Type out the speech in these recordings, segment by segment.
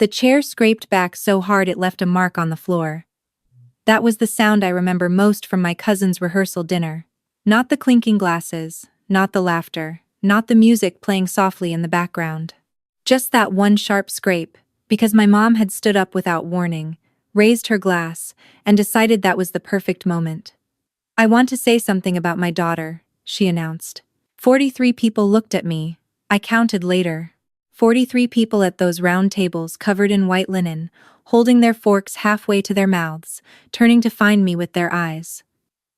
The chair scraped back so hard it left a mark on the floor. That was the sound I remember most from my cousin's rehearsal dinner. Not the clinking glasses, not the laughter, not the music playing softly in the background. Just that one sharp scrape, because my mom had stood up without warning, raised her glass, and decided that was the perfect moment. "I want to say something about my daughter," she announced. 43 people looked at me. I counted later. 43 people at those round tables covered in white linen, holding their forks halfway to their mouths, turning to find me with their eyes.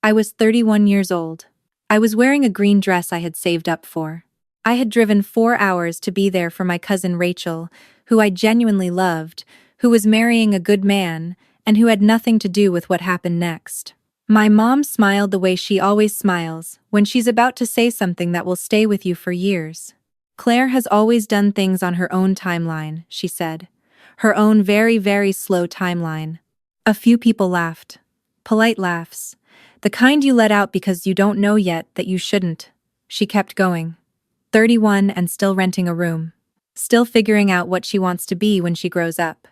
I was 31 years old. I was wearing a green dress I had saved up for. I had driven 4 hours to be there for my cousin Rachel, who I genuinely loved, who was marrying a good man, and who had nothing to do with what happened next. My mom smiled the way she always smiles when she's about to say something that will stay with you for years. "Claire has always done things on her own timeline," she said. "Her own very, very slow timeline." A few people laughed. Polite laughs. The kind you let out because you don't know yet that you shouldn't. She kept going. 31 and still renting a room. Still figuring out what she wants to be when she grows up.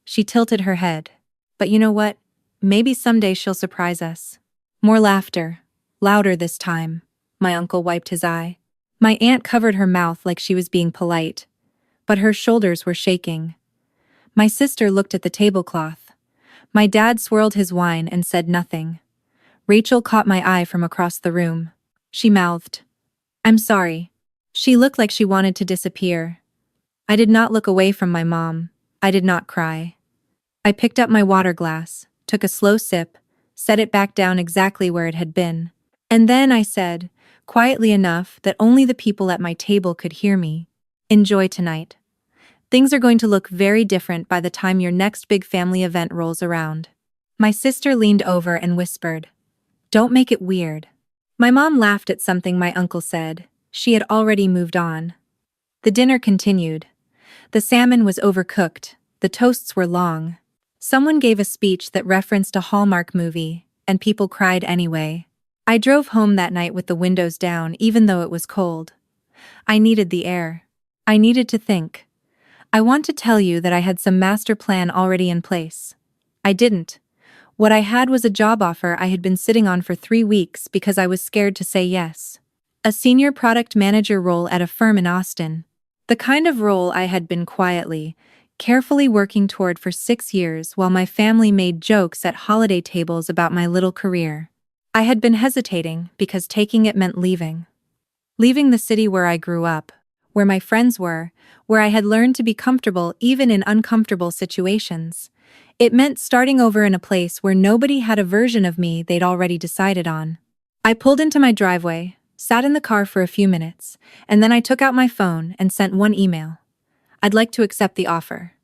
She tilted her head. "But you know what? Maybe someday she'll surprise us." More laughter. Louder this time. My uncle wiped his eye. My aunt covered her mouth like she was being polite, but her shoulders were shaking. My sister looked at the tablecloth. My dad swirled his wine and said nothing. Rachel caught my eye from across the room. She mouthed, "I'm sorry." She looked like she wanted to disappear. I did not look away from my mom. I did not cry. I picked up my water glass, took a slow sip, set it back down exactly where it had been. And then I said, quietly enough that only the people at my table could hear me, "Enjoy tonight. Things are going to look very different by the time your next big family event rolls around." My sister leaned over and whispered, "Don't make it weird." My mom laughed at something my uncle said. She had already moved on. The dinner continued. The salmon was overcooked, the toasts were long. Someone gave a speech that referenced a Hallmark movie, and people cried anyway. I drove home that night with the windows down even though it was cold. I needed the air. I needed to think. I want to tell you that I had some master plan already in place. I didn't. What I had was a job offer I had been sitting on for 3 weeks because I was scared to say yes. A senior product manager role at a firm in Austin. The kind of role I had been quietly, carefully working toward for 6 years while my family made jokes at holiday tables about my little career. I had been hesitating because taking it meant leaving. Leaving the city where I grew up, where my friends were, where I had learned to be comfortable even in uncomfortable situations. It meant starting over in a place where nobody had a version of me they'd already decided on. I pulled into my driveway, sat in the car for a few minutes, and then I took out my phone and sent one email. "I'd like to accept the offer.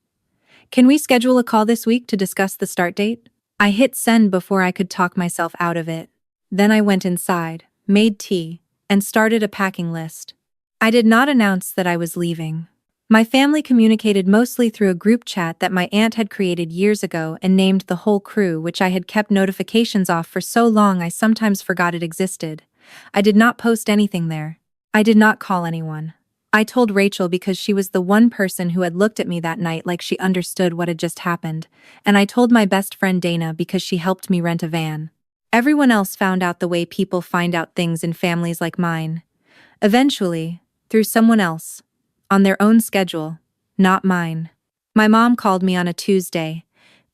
Can we schedule a call this week to discuss the start date?" I hit send before I could talk myself out of it. Then I went inside, made tea, and started a packing list. I did not announce that I was leaving. My family communicated mostly through a group chat that my aunt had created years ago and named the whole crew, which I had kept notifications off for so long I sometimes forgot it existed. I did not post anything there. I did not call anyone. I told Rachel because she was the one person who had looked at me that night like she understood what had just happened, and I told my best friend Dana because she helped me rent a van. Everyone else found out the way people find out things in families like mine. Eventually, through someone else. On their own schedule, not mine. My mom called me on a Tuesday,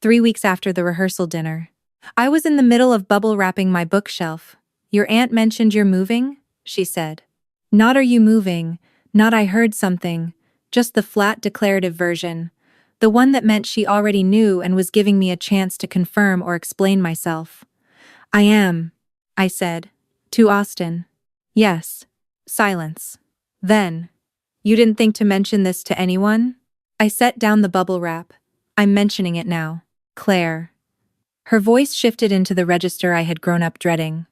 3 weeks after the rehearsal dinner. I was in the middle of bubble wrapping my bookshelf. "Your aunt mentioned you're moving?" she said. Not "are you moving?" Not "I heard something," just the flat declarative version. The one that meant she already knew and was giving me a chance to confirm or explain myself. "I am," I said. "To Austin." "Yes." Silence. Then, "You didn't think to mention this to anyone?" I set down the bubble wrap. "I'm mentioning it now. Claire." Her voice shifted into the register I had grown up dreading.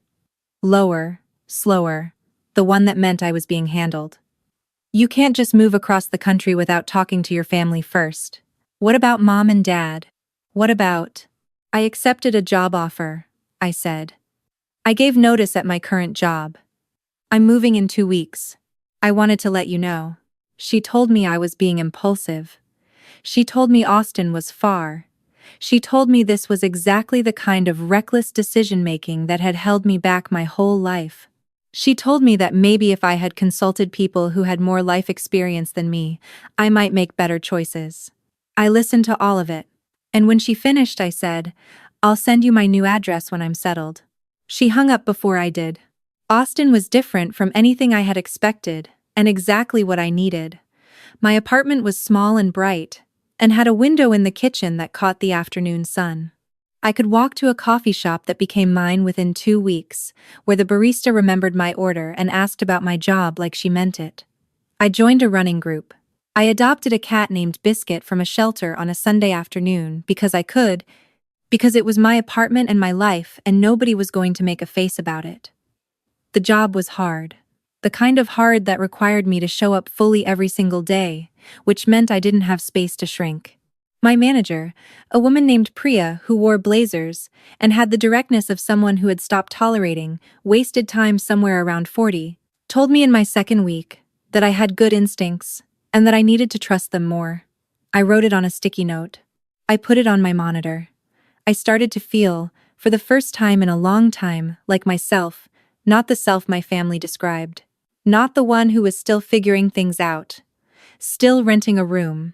Lower, slower, the one that meant I was being handled. "You can't just move across the country without talking to your family first. What about Mom and Dad? What about—" "I accepted a job offer," I said. "I gave notice at my current job. I'm moving in 2 weeks. I wanted to let you know." She told me I was being impulsive. She told me Austin was far. She told me this was exactly the kind of reckless decision-making that had held me back my whole life. She told me that maybe if I had consulted people who had more life experience than me, I might make better choices. I listened to all of it. And when she finished, I said, "I'll send you my new address when I'm settled." She hung up before I did. Austin was different from anything I had expected, and exactly what I needed. My apartment was small and bright, and had a window in the kitchen that caught the afternoon sun. I could walk to a coffee shop that became mine within 2 weeks, where the barista remembered my order and asked about my job like she meant it. I joined a running group. I adopted a cat named Biscuit from a shelter on a Sunday afternoon because I could, because it was my apartment and my life and nobody was going to make a face about it. The job was hard. The kind of hard that required me to show up fully every single day, which meant I didn't have space to shrink. My manager, a woman named Priya who wore blazers and had the directness of someone who had stopped tolerating wasted time somewhere around 40, told me in my second week that I had good instincts and that I needed to trust them more. I wrote it on a sticky note. I put it on my monitor. I started to feel, for the first time in a long time, like myself, not the self my family described. Not the one who was still figuring things out. Still renting a room.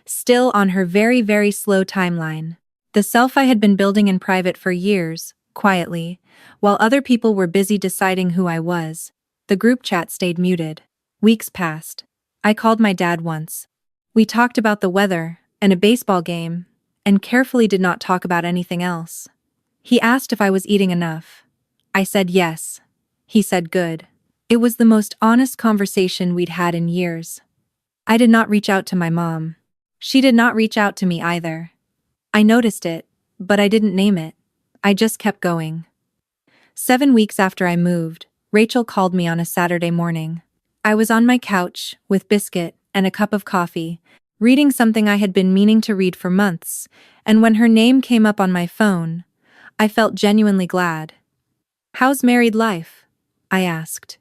Still on her very, very slow timeline. The self I had been building in private for years, quietly, while other people were busy deciding who I was. The group chat stayed muted. Weeks passed. I called my dad once. We talked about the weather and a baseball game, and carefully did not talk about anything else. He asked if I was eating enough. I said yes. He said good. It was the most honest conversation we'd had in years. I did not reach out to my mom. She did not reach out to me either. I noticed it, but I didn't name it. I just kept going. 7 weeks after I moved, Rachel called me on a Saturday morning. I was on my couch, with Biscuit and a cup of coffee, reading something I had been meaning to read for months, and when her name came up on my phone, I felt genuinely glad. "How's married life?" I asked.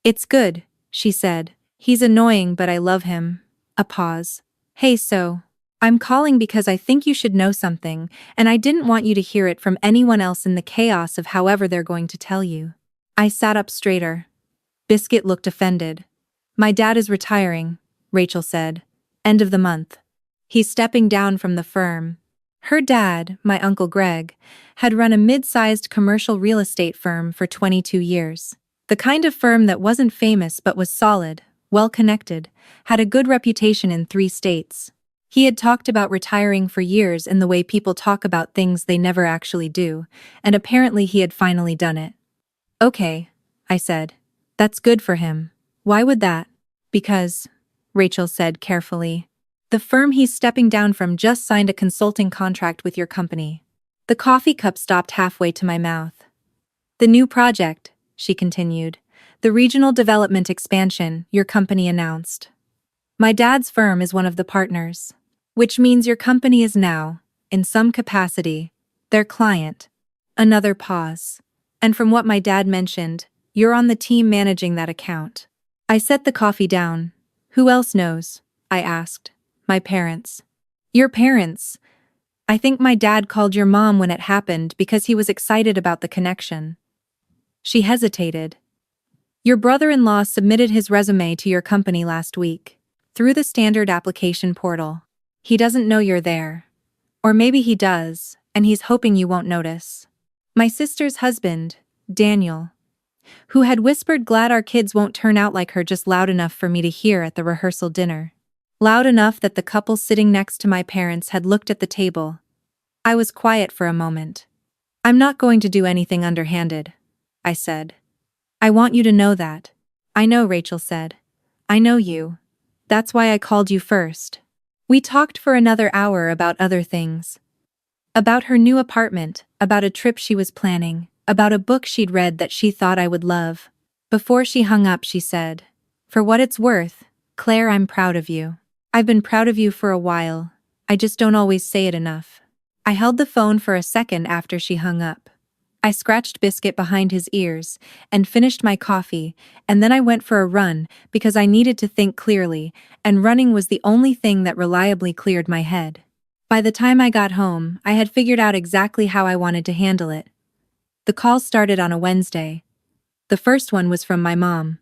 "It's good," she said. "He's annoying but I love him." A pause. "Hey, so, I'm calling because I think you should know something, and I didn't want you to hear it from anyone else in the chaos of however they're going to tell you." I sat up straighter. Biscuit looked offended. "My dad is retiring," Rachel said. "End of the month. He's stepping down from the firm." Her dad, my Uncle Greg, had run a mid-sized commercial real estate firm for 22 years. The kind of firm that wasn't famous but was solid, well-connected, had a good reputation in 3 states. He had talked about retiring for years in the way people talk about things they never actually do, and apparently he had finally done it. "Okay," I said. "That's good for him. Why would that?" "Because," Rachel said carefully, "the firm he's stepping down from just signed a consulting contract with your company." The coffee cup stopped halfway to my mouth. "The new project," she continued, "the regional development expansion your company announced. My dad's firm is one of the partners, which means your company is now, in some capacity, their client." Another pause. "And from what my dad mentioned, you're on the team managing that account." I set the coffee down. "Who else knows?" I asked. "My parents." "Your parents?" "I think my dad called your mom when it happened because he was excited about the connection." She hesitated. "Your brother-in-law submitted his resume to your company last week, through the standard application portal. He doesn't know you're there. Or maybe he does, and he's hoping you won't notice." My sister's husband, Daniel, who had whispered glad our kids won't turn out like her just loud enough for me to hear at the rehearsal dinner. Loud enough that the couple sitting next to my parents had looked at the table. I was quiet for a moment. "I'm not going to do anything underhanded," I said. "I want you to know that." "I know," Rachel said. "I know you. That's why I called you first." We talked for another hour about other things. About her new apartment, about a trip she was planning, about a book she'd read that she thought I would love. Before she hung up, she said, "For what it's worth, Claire, I'm proud of you. I've been proud of you for a while. I just don't always say it enough." I held the phone for a second after she hung up. I scratched Biscuit behind his ears and finished my coffee, and then I went for a run because I needed to think clearly, and running was the only thing that reliably cleared my head. By the time I got home, I had figured out exactly how I wanted to handle it. The call started on a Wednesday. The first one was from my mom.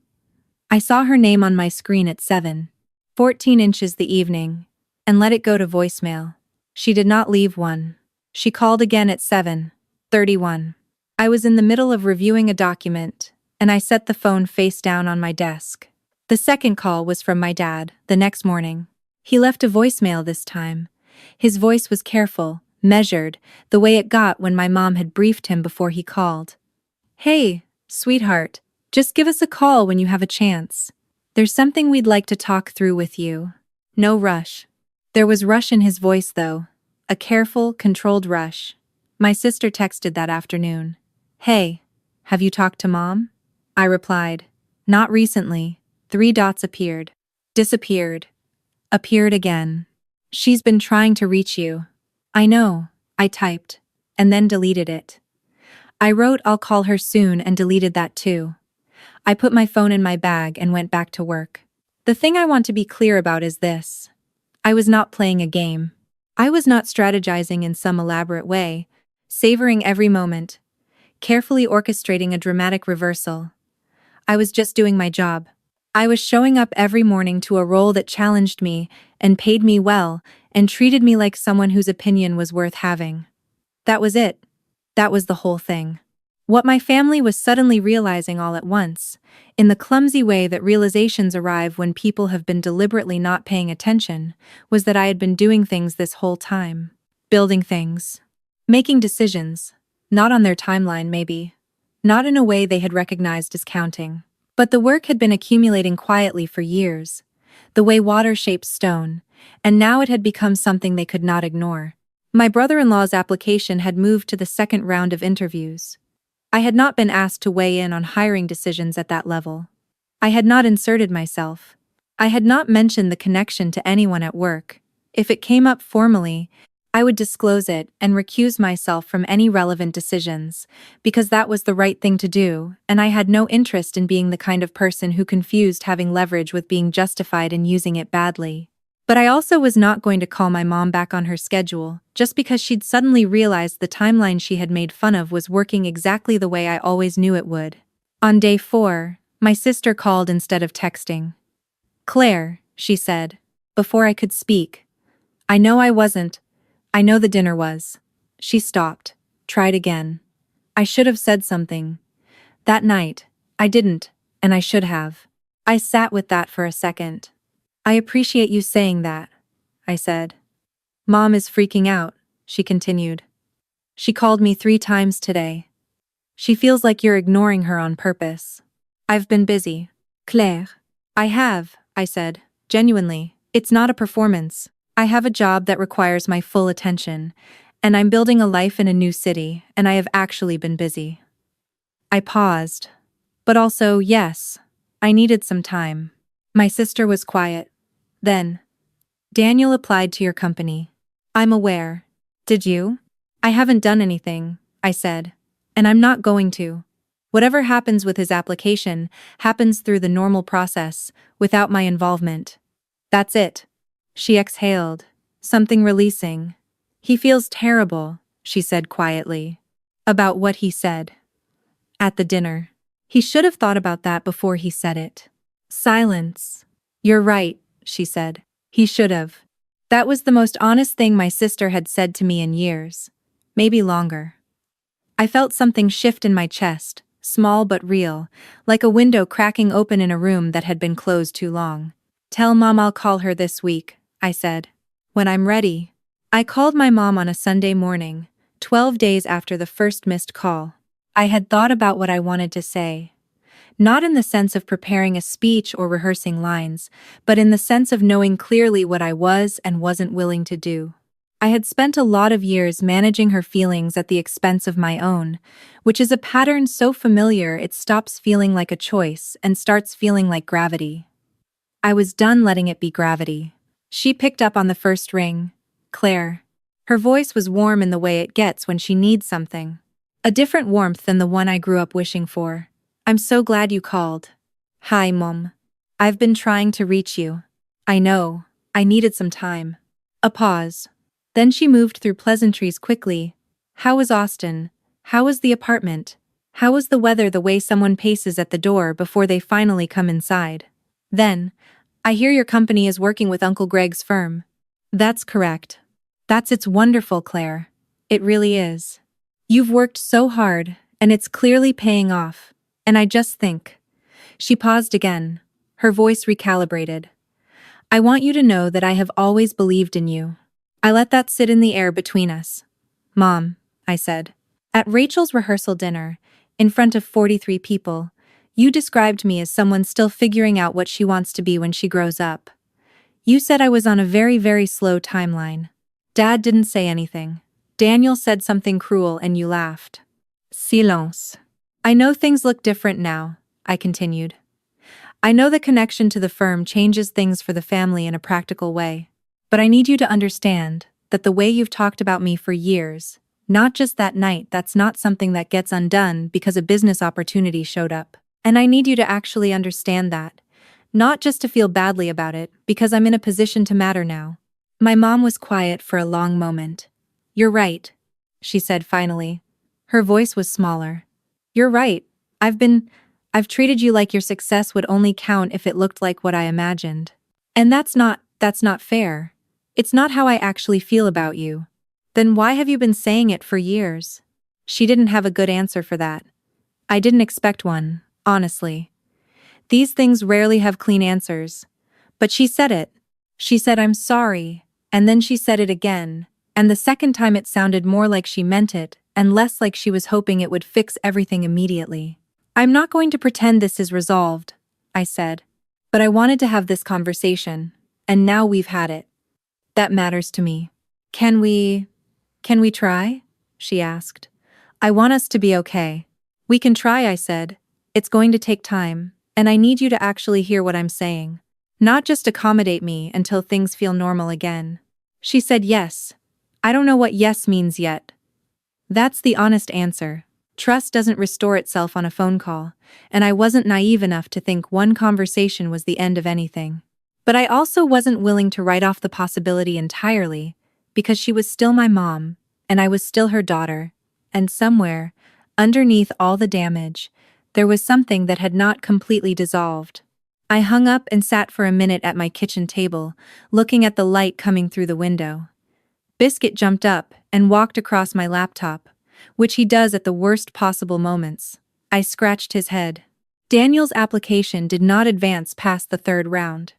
I saw her name on my screen at 7:14 inches the evening, and let it go to voicemail. She did not leave one. She called again at 7:31. I was in the middle of reviewing a document, and I set the phone face down on my desk. The second call was from my dad, the next morning. He left a voicemail this time. His voice was careful, measured, the way it got when my mom had briefed him before he called. "Hey, sweetheart, just give us a call when you have a chance. There's something we'd like to talk through with you. No rush." There was rush in his voice though, a careful, controlled rush. My sister texted that afternoon. "Hey, have you talked to Mom?" I replied, "Not recently." 3 dots appeared. Disappeared. Appeared again. "She's been trying to reach you." "I know," I typed, and then deleted it. I wrote "I'll call her soon" and deleted that too. I put my phone in my bag and went back to work. The thing I want to be clear about is this. I was not playing a game. I was not strategizing in some elaborate way, savoring every moment, carefully orchestrating a dramatic reversal. I was just doing my job. I was showing up every morning to a role that challenged me and paid me well and treated me like someone whose opinion was worth having. That was it. That was the whole thing. What my family was suddenly realizing all at once, in the clumsy way that realizations arrive when people have been deliberately not paying attention, was that I had been doing things this whole time. Building things. Making decisions. Not on their timeline, maybe. Not in a way they had recognized as counting. But the work had been accumulating quietly for years, the way water shapes stone, and now it had become something they could not ignore. My brother-in-law's application had moved to the second round of interviews. I had not been asked to weigh in on hiring decisions at that level. I had not inserted myself. I had not mentioned the connection to anyone at work. If it came up formally, I would disclose it and recuse myself from any relevant decisions, because that was the right thing to do, and I had no interest in being the kind of person who confused having leverage with being justified in using it badly. But I also was not going to call my mom back on her schedule, just because she'd suddenly realized the timeline she had made fun of was working exactly the way I always knew it would. On day 4, my sister called instead of texting. "Claire," she said, before I could speak. I know the dinner was." She stopped, tried again. I should have said something. That night, I didn't, and I should have. I sat with that for a second. "I appreciate you saying that," I said. "Mom is freaking out," she continued. "She called me 3 times today. She feels like you're ignoring her on purpose." "I've been busy." "Claire." "I have," I said, genuinely. "It's not a performance. I have a job that requires my full attention, and I'm building a life in a new city, and I have actually been busy." I paused. But also, yes, I needed some time. My sister was quiet. Then, "Daniel applied to your company." "I'm aware." "Did you?" "I haven't done anything," I said. "And I'm not going to. Whatever happens with his application happens through the normal process, without my involvement. That's it." She exhaled, something releasing. "He feels terrible," she said quietly. "About what he said at the dinner. He should have thought about that before he said it." Silence. "You're right," she said. "He should have." That was the most honest thing my sister had said to me in years. Maybe longer. I felt something shift in my chest, small but real, like a window cracking open in a room that had been closed too long. "Tell Mom I'll call her this week," I said. "When I'm ready." I called my mom on a Sunday morning, 12 days after the first missed call. I had thought about what I wanted to say. Not in the sense of preparing a speech or rehearsing lines, but in the sense of knowing clearly what I was and wasn't willing to do. I had spent a lot of years managing her feelings at the expense of my own, which is a pattern so familiar it stops feeling like a choice and starts feeling like gravity. I was done letting it be gravity. She picked up on the first ring. "Claire." Her voice was warm in the way it gets when she needs something. A different warmth than the one I grew up wishing for. I'm so glad you called. Hi, Mom. I've been trying to reach you. I know, I needed some time. A pause. Then she moved through pleasantries quickly. How was Austin? How was the apartment? How was the weather? The way someone paces at the door before they finally come inside. Then, I hear your company is working with Uncle Greg's firm. That's correct. It's wonderful, Claire. It really is. You've worked so hard, and it's clearly paying off. And I just think. She paused again, her voice recalibrated. I want you to know that I have always believed in you. I let that sit in the air between us. Mom, I said. At Rachel's rehearsal dinner, in front of 43 people, you described me as someone still figuring out what she wants to be when she grows up. You said I was on a very, very slow timeline. Dad didn't say anything. Daniel said something cruel and you laughed. Silence. I know things look different now, I continued. I know the connection to the firm changes things for the family in a practical way. But I need you to understand that the way you've talked about me for years, not just that night, that's not something that gets undone because a business opportunity showed up. And I need you to actually understand that. Not just to feel badly about it, because I'm in a position to matter now. My mom was quiet for a long moment. You're right, she said finally. Her voice was smaller. You're right. I've treated you like your success would only count if it looked like what I imagined. And that's not fair. It's not how I actually feel about you. Then why have you been saying it for years? She didn't have a good answer for that. I didn't expect one, honestly. These things rarely have clean answers. But she said it. She said, I'm sorry, and then she said it again, and the second time it sounded more like she meant it, and less like she was hoping it would fix everything immediately. I'm not going to pretend this is resolved, I said. But I wanted to have this conversation, and now we've had it. That matters to me. Can we try? She asked. I want us to be okay. We can try, I said. It's going to take time, and I need you to actually hear what I'm saying. Not just accommodate me until things feel normal again. She said yes. I don't know what yes means yet. That's the honest answer. Trust doesn't restore itself on a phone call, and I wasn't naive enough to think one conversation was the end of anything. But I also wasn't willing to write off the possibility entirely, because she was still my mom, and I was still her daughter, and somewhere, underneath all the damage, there was something that had not completely dissolved. I hung up and sat for a minute at my kitchen table, looking at the light coming through the window. Biscuit jumped up and walked across my laptop, which he does at the worst possible moments. I scratched his head. Daniel's application did not advance past the third round.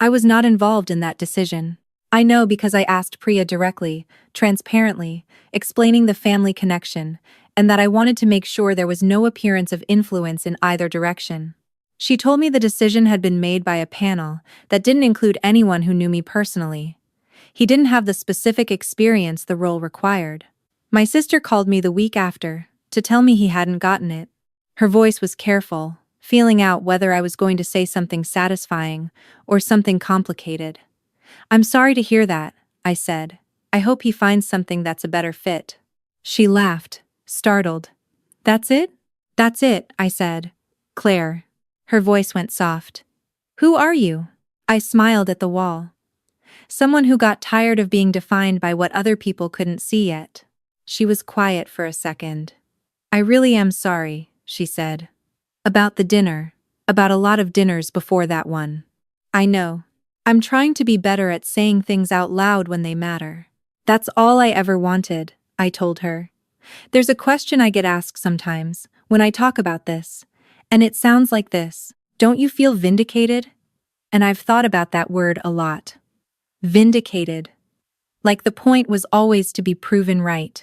I was not involved in that decision. I know because I asked Priya directly, transparently, explaining the family connection, and that I wanted to make sure there was no appearance of influence in either direction. She told me the decision had been made by a panel that didn't include anyone who knew me personally. He didn't have the specific experience the role required. My sister called me the week after to tell me he hadn't gotten it. Her voice was careful, feeling out whether I was going to say something satisfying or something complicated. I'm sorry to hear that, I said. I hope he finds something that's a better fit. She laughed, startled. That's it? That's it, I said. Claire. Her voice went soft. Who are you? I smiled at the wall. Someone who got tired of being defined by what other people couldn't see yet. She was quiet for a second. I really am sorry, she said. About the dinner. About a lot of dinners before that one. I know. I'm trying to be better at saying things out loud when they matter. That's all I ever wanted, I told her. There's a question I get asked sometimes when I talk about this, and it sounds like this. Don't you feel vindicated? And I've thought about that word a lot. Vindicated. Like the point was always to be proven right.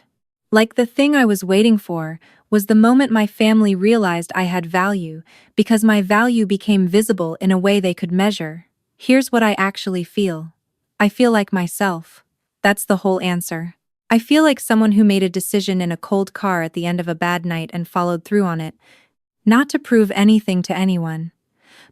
Like the thing I was waiting for was the moment my family realized I had value, because my value became visible in a way they could measure. Here's what I actually feel. I feel like myself. That's the whole answer. I feel like someone who made a decision in a cold car at the end of a bad night and followed through on it. Not to prove anything to anyone,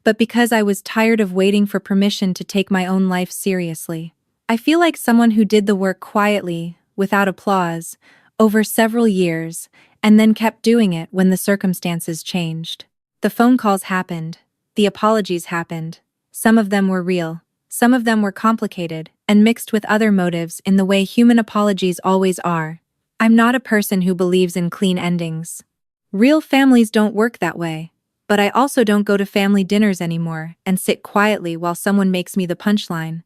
but because I was tired of waiting for permission to take my own life seriously. I feel like someone who did the work quietly, without applause, over several years, and then kept doing it when the circumstances changed. The phone calls happened. The apologies happened. Some of them were real. Some of them were complicated and mixed with other motives in the way human apologies always are. I'm not a person who believes in clean endings. Real families don't work that way. But I also don't go to family dinners anymore and sit quietly while someone makes me the punchline.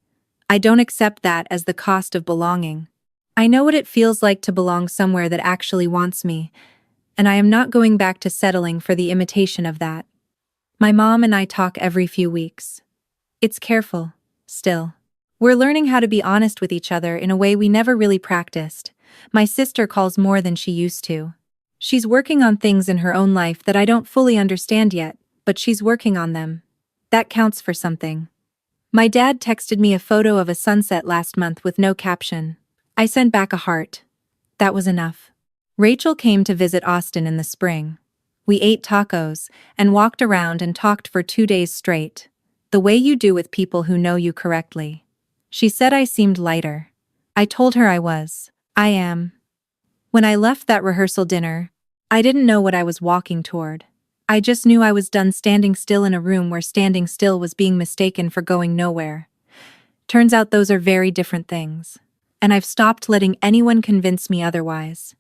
I don't accept that as the cost of belonging. I know what it feels like to belong somewhere that actually wants me, and I am not going back to settling for the imitation of that. My mom and I talk every few weeks. It's careful, still. We're learning how to be honest with each other in a way we never really practiced. My sister calls more than she used to. She's working on things in her own life that I don't fully understand yet, but she's working on them. That counts for something. My dad texted me a photo of a sunset last month with no caption. I sent back a heart. That was enough. Rachel came to visit Austin in the spring. We ate tacos and walked around and talked for 2 days straight. The way you do with people who know you correctly. She said I seemed lighter. I told her I was. I am. When I left that rehearsal dinner, I didn't know what I was walking toward. I just knew I was done standing still in a room where standing still was being mistaken for going nowhere. Turns out those are very different things. And I've stopped letting anyone convince me otherwise.